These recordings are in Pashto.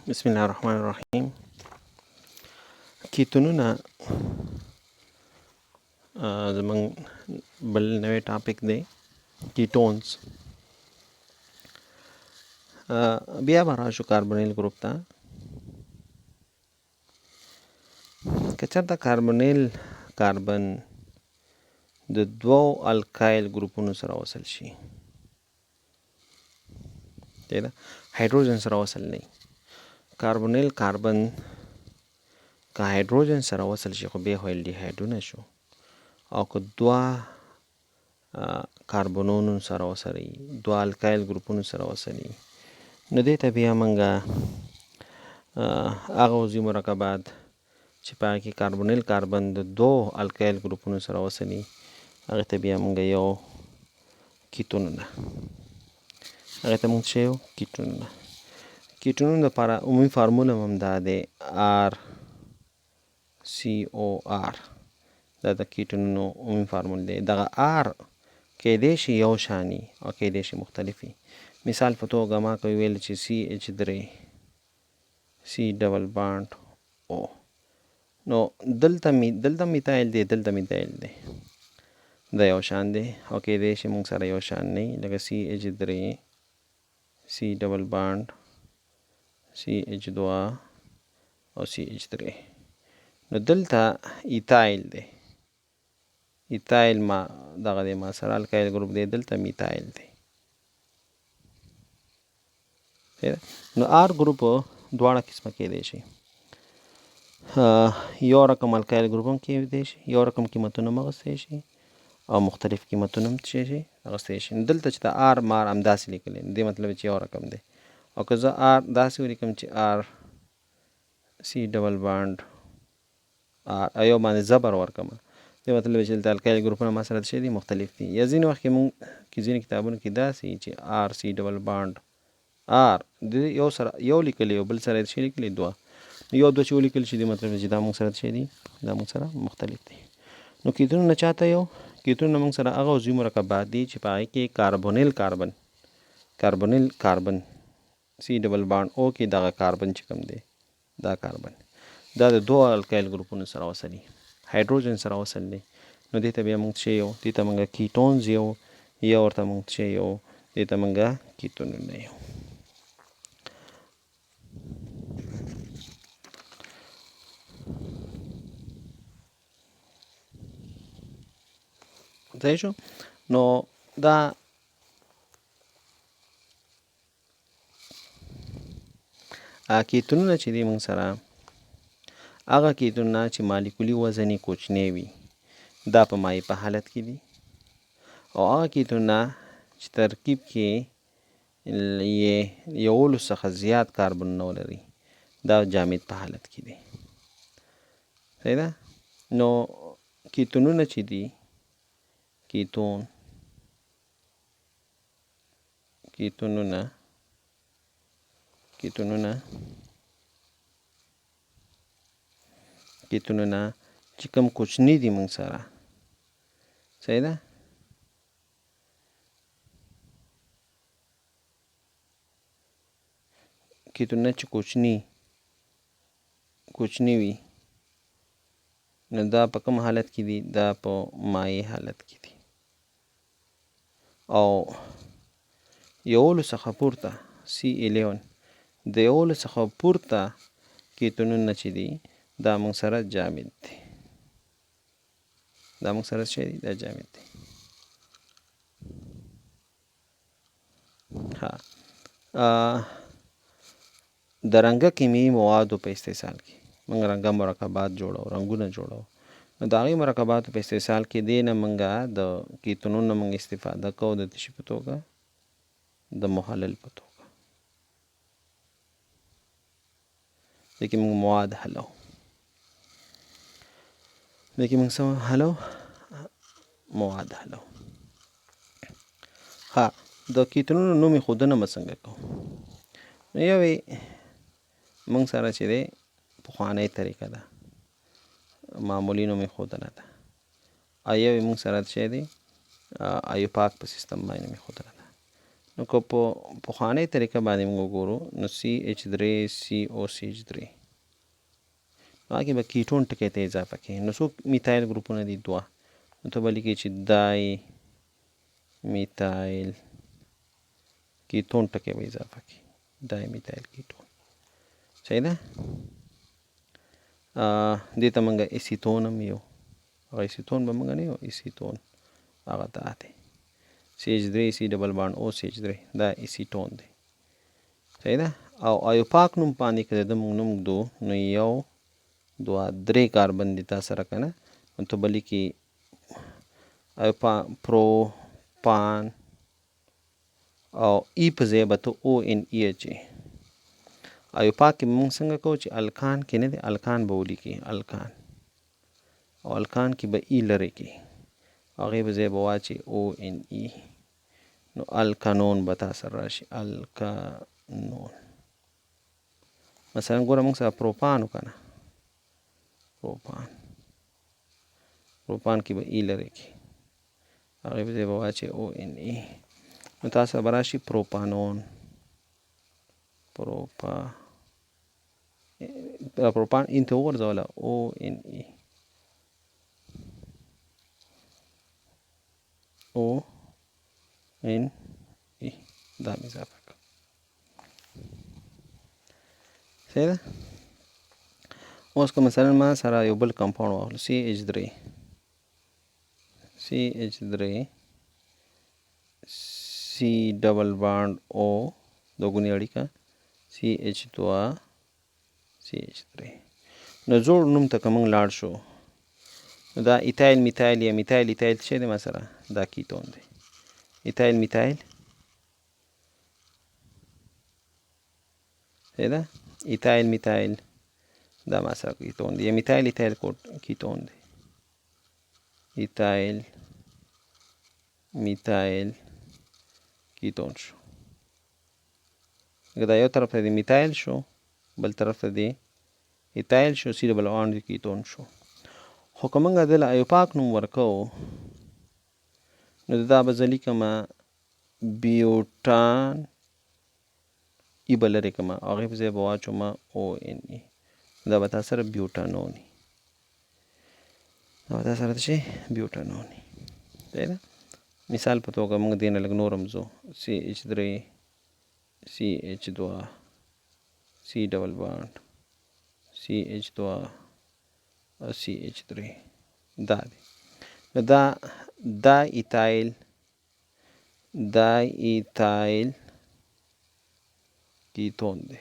بسم الله الرحمن الرحیم. کیتونونه زمونږ بل نوی ټاپک دی، کیټونز. بیا به راشو کاربونیل ګروپ ته. که چېرته کاربن د دوو الکایل ګروپونو سره وصل شي، هایدروجن سره وصل نه وي. کاربونیل کاربن که هایدروجن سره وصل شي خو بیا خو الډیهایډونه شو، او که دوه کاربنونو سره وصل وي، دوه الکایل ګروپونو سره وصل وي، نو دې ته بیا موږ هغه عضوي مرکبات چې په هغې کې کاربونیل کاربن د دوو الکایل ګروپونو سره وصل وي، هغې ته بیا موږ یو کیټونونه، هغې ته موږ څه یو کیټونونه. کیټونونو دپاره عمومي فارمول هم دا دی، RCOR. دا د کیټونونو عمومي فارمول دی. دغه R کیدای شي یو شاني او کیدای شي مختلفي. مثال په توګه ما که ویل چې CH3 C ډبل بانډ O، نو دلته میتایل دی، دلته میتایل دی، دا یو شان دی او کیدای شي موږ سره یو شان نه وي، لکه CH3 C ډبل بانډ CH2 او CH3. نو دلته ایتایل دی، ایتایل ما دغه دی، ما سره الکایل ګروپ دی، دلته میتایل دی. نو آر ګروپ دواړه قسمه کیدای شي، یو رقم الکایل ګروپ هم کیدای شي، یو رقم قیمتونه هم اخیستی شي او مختلف قیمتونه هم څه شي اخیستی شي. دلته چې د آر مار همداسې لیکلی، دې مطلب چې یو رقم دی. او که زه آر داسې ولیکم چې آر سی ډبل بانډ آر او یو باندې زبر ورکړم، دې مطلب چې دلته الکایل ګروپونه ما سره څه دي مختلف دي. یا ځینې وخت کې موږ ځینې کتابونو کې داسې چې آر سی ډبل بانډ آر د یو سره یو لیکلی، یو بل سره څه لیکلی دوه، یو دوه چې ولیکل شي دې مطلب چې دا موږ سره څه دي، دا موږ سره مختلف دي. نو کیټونونه چاته یو کیټونونه موږ سره هغه عضوي مرکبات دي چې په هغې کې کاربونیل کاربن سی ډبل بانډ او کې دغه کاربن چې کوم دی، دا کاربن دا د دوه الکایل ګروپونو سره وصل دي، هایدروجن سره وصل دی. نو دې ته بیا موږ څه یو، دې ته موږ کیټونز یو، یا ورته موږ څه یو، دې ته موږ کیټونونه یو. ځای شو. نو دا کیټونونه چې دي موږ سره، هغه کیټونونه چې مالیکولي وزن یې کوچنی وي، دا په مایع په حالت کې دي، او هغه کیټونونه چې ترکیب کې یې یولو څخه زیات کاربنونه ولري، دا جامد په حالت کې دي. صحیح ده. نو کیټونونه چې دي، کیټونونه چې کوم کوچني دي موږ سره، صحیح ده، کیټونونه چې کوچني وي، نو دا په کوم حالت کې دي، دا په مایع حالت کې دي. او یولو څخه پورته C11 د یولو څخه پورته کیټونونه چې دي، دا موږ سره جامد دي، دا موږ سره څه دي، دا جامد دي. د رنګه کیمیاوي موادو په استحصال کې موږ رنګه مرکبات جوړو، رنګونه جوړو. نو د هغې مرکباتو په استحصال کې دې نه موږ د کیټونونو موږ استفاده کوو د څه په توګه، د محلل په توګه. دې کې موږ مواد حلو، دې کې موږ څه حلو، مواد حلو. د کیټونونو نوم ایښودنه به څنګه کوو؟ نو یوې موږ سره چې دی پخوانۍ طریقه ده، معمولي نوم ایښودنه ده، او یوې موږ سره چې دی ایوپاک په سیستم باندې نوم ایښودنه ده. نو که په پخوانۍ طریقه باندې موږ وګورو نو CH3 COCH3 هغه کې به کیټون ټکی ته اضافه کړي. نو څو میتایل ګروپونه دي؟ 2. نو ته به لیکې چې دای میتایل کیټون ټکی به اضافه کړي. دای میتایل کیټون صحیح ده. دې ته موږ ایسیتون هم یو. هغه ایسیتون به موږ نه یو، ایسیتون هغه دا دی CH3 C ډبل بانډ O CH3 دا ایسیټون دی صحیح ده. او ایوپاک نوم باندې که د موږ نوم ږدو نو 1 2 3 کاربن دي تا سره که نه، نو ته به لیکې پروپان او ای په ځای به ته ONE اچې. ایوپاک کې موږ څنګه کوو چې الکان کې نه دی، الکان به ولیکې الکان، او الکان کې به ای لرې کې هغې په ځای به واچې ONE. نو الکانون به تا سره راشي الکانون. مثلا ګوره موږ سره پروپان و که نه، پروپان کې به ای لرې کې هغې په ځای به واچې ONE. نو تا سره به راشي پروپانون. پروپان این ته وغورځوله ONE دا مې اضافه کړه صحیح ده. اوس که مثلا ما سره یو بل کمپاوند واخلو CH3 C ډبل بانډ O دوګونې اړیکه CH2 CH3. نو جوړ نوم ته که موږ لاړ شو نو دا ایتایل میتایل یا میتایل ایتایل څه دی ما سره؟ دا کیټون دی. ایتایل میتایل صحیح ده. ایتایل میتایل دا ما سره کیټون دی، یا میتایل ایتایل کیټون دی. ایتایل میتایل کیټون شو. دا یو طرف ته دی میتایل شو، بل طرف ته دی ایتایل شو، C ډبل بانډ کیټون شو. خو که موږ دله ایوپاک نوم ورکوو نو دا به زه لیکمه بیوټان ای به لرې کړمه، هغې په ځای به واچومه ONE. دا به تا سره بیوټانوني، دا به تا سره څه شي؟ بیوټانوني صحیح ده. مثال په توګه موږ دې نه لږ نور هم ځو CH3 CH2 C ډبل بانډ CH2 CH3 دا دی. نو دا ایتایل کیټون دی،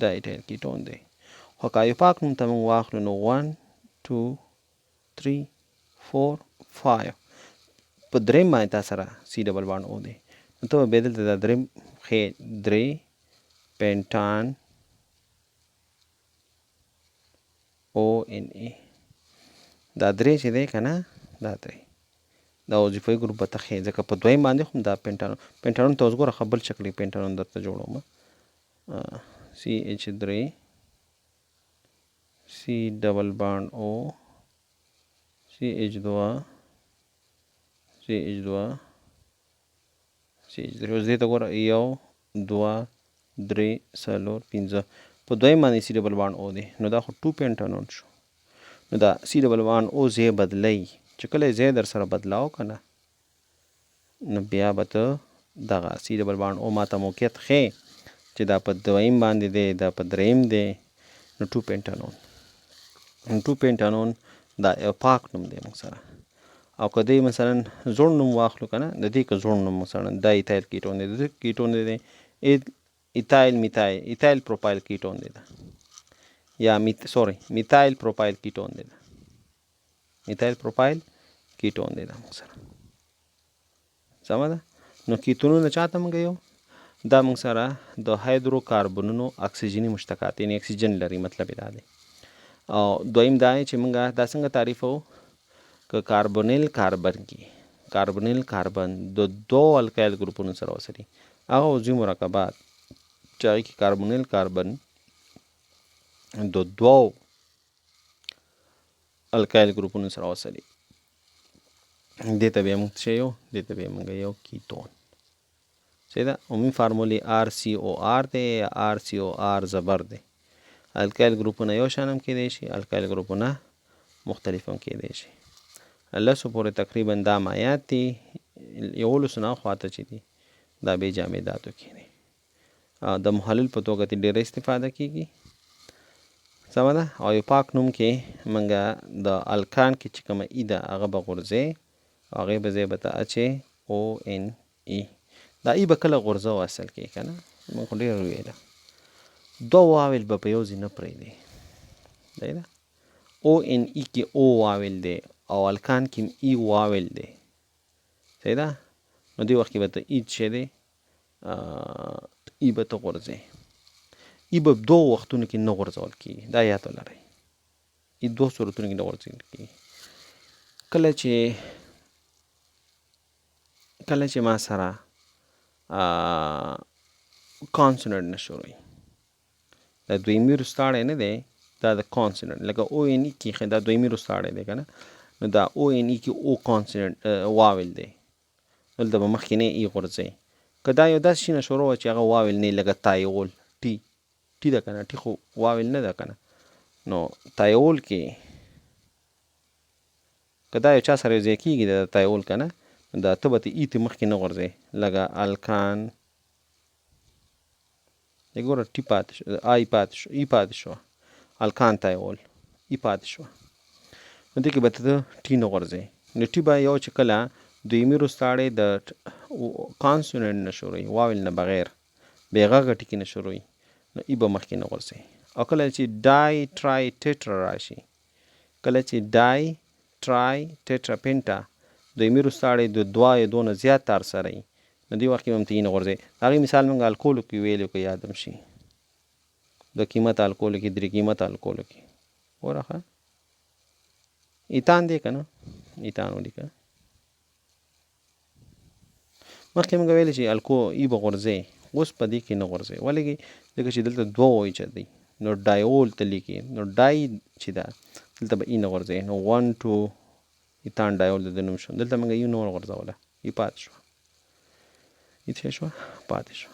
دا ایتایل کیټون دی. خو که ایوپاک نوم ته موږ واخلو نو 1 2 3 4 5 په دریم باندې تا سره C ډبل بانډ O دی. نو ته به بیا دلته دا دریم ښې 3 پینټان ONE دا 3 چې دی که نه، دا 3 دا وظیفوي ګروپ به ته ښې، ځکه په دویم باندې خو دا پینټانون ته اوس ګوره ښه بل شکل پینټانون درته جوړومه. CH3 C ډبل بانډ O CH2 اوس دې ته ګوره 1 2 3 4 5 په دویم باندې C ډبل بانډ O دی. نو دا خو 2 پینټانون شو. نو دا C ډبل بانډ O ځای بدلی، چې کله یې ځای در سره بدلاو که نه نو بیا به ته دغه C ډبل بانډ O ما ته موقعیت ښې چې دا په دویم باندې دی، دا په دریم دی. نو 2 پینټانون دا ایوپاک نوم دی موږ سره. او که دی مثلا زوړ نوم واخلو که نه، د دې که زوړ نوم مثلا دا ایتایل کیټون دی، د دې کیټون دی ایتایل پروپایل کیټون دی دا، یا میتایل پروپایل کیټون دی دا، میتایل پروپایل کیټون دی دا موږ سره سمه ده. نو کیټونونه چاته موږ یو دا موږ سره د هایدرو کاربنونو اکسیجني مشتقات یعنی اکسیجن لري، مطلب یې دا دی. او دویم دا چې موږ دا څنګه تعریفوو که کاربونیل کاربن د 2 الکایل ګروپونو سره وصلي، هغه عضوي مرکبات چې هغې کې کاربونیل کاربن د 2 الکایل ګروپونو سره وصلي دې ته بیا موږ څه یو دې ته بیا موږ یو کیتون. صحیح ده. عمومي فارمولې RCOR دی یا RCOR زبر دی. الکایل ګروپونه یو شان هم کېدی شي، الکایل ګروپونه مختلف هم کېدی شي. لسو پورې تقریبا دا مایعات دي، 11 نه خواته چې دي دا بې جامداتو کې دي. د محلل په توګه ترې ډېره استفاده کېږي. سمه ده. او یو پاک نوم کې موږ د الکان کې چې کومه ای ده هغه به غورځئ، هغې به ځای به ته اچې ONE. دا ای به کله غورځو اصل کې که نه، موږ خو ډېر وویله. دوه واول به په یو ځای نه پرېږدي. صحیح ده. ONE کې او واول دی او الکان کې ای واول دی. صحیح ده. نو دې وخت کې به ته ای څه دی ای به ته غورځئ. ای به دوه وختونو کې نه غورځول کېږي، دا یاد ولرئ. ای دوه صورتونو کې نه غورځول کېږي. کله چې ما سره کانسوننټ نه شروعي، دا دویمي وروستاړی نه دی، دا د کانسوننټ لکه ONE کې دا دویمي وروستاړی دی که نه، نو دا ONE کې او کانسوننټ واول دی. دلته به مخکې نه ای غورځئ. که دا یو داسې شي نه شروع وه چې هغه واول نه لکه تایول ټي ده که نه، ټي خو واول نه ده که نه. نو تایول کې که دا یو چا سره یو ځای کېږي د تایول که نه، دا ته به ته ای ته مخکې نه غورځئ. لکه الکان ګوره ټي پاتې شو، آی پاتې شو، ای پاتې شوه، الکان تایول ای پاتې شوه. نو دې کې به ته ټي نه غورځئ. نو ټي به یو چې کله دویمي وروستاړی د کانسوننټ نه شروعي، واول نه بغیر، بې غږه ټکي نه شروعي، نو ای به مخکې نه غورځئ. او کله چې ډای ټرای ټیټرا راشي، کله چې ډای ټرای ټیټرا پینټا دویمي وروستاړی د دوه یا دوه نه زیات تار سره وي، نو دې وخت کې به هم ته ای نه غورځئ. د هغې مثال موږ الکولو کې ویلو که یادم شي، د قیمت الکولو کې، درې قیمت الکولو کې ګوره ښه ایتان دی که نه، ایتان ولیکه. مخکې موږ ویلي چې ای به غورځئ، اوس په دې کې نه غورځئ. ولې ځکه چې دلته دوه وایي دی، نو ډایول ته لیکي، نو ډای چې ده دلته به ای نه غورځئ. نو 1 2 ایتان ډایول د نوم شو. دلته موږ ای نه غورځوله، ای پاتې شوه، ای څه شوه پاتې شوه.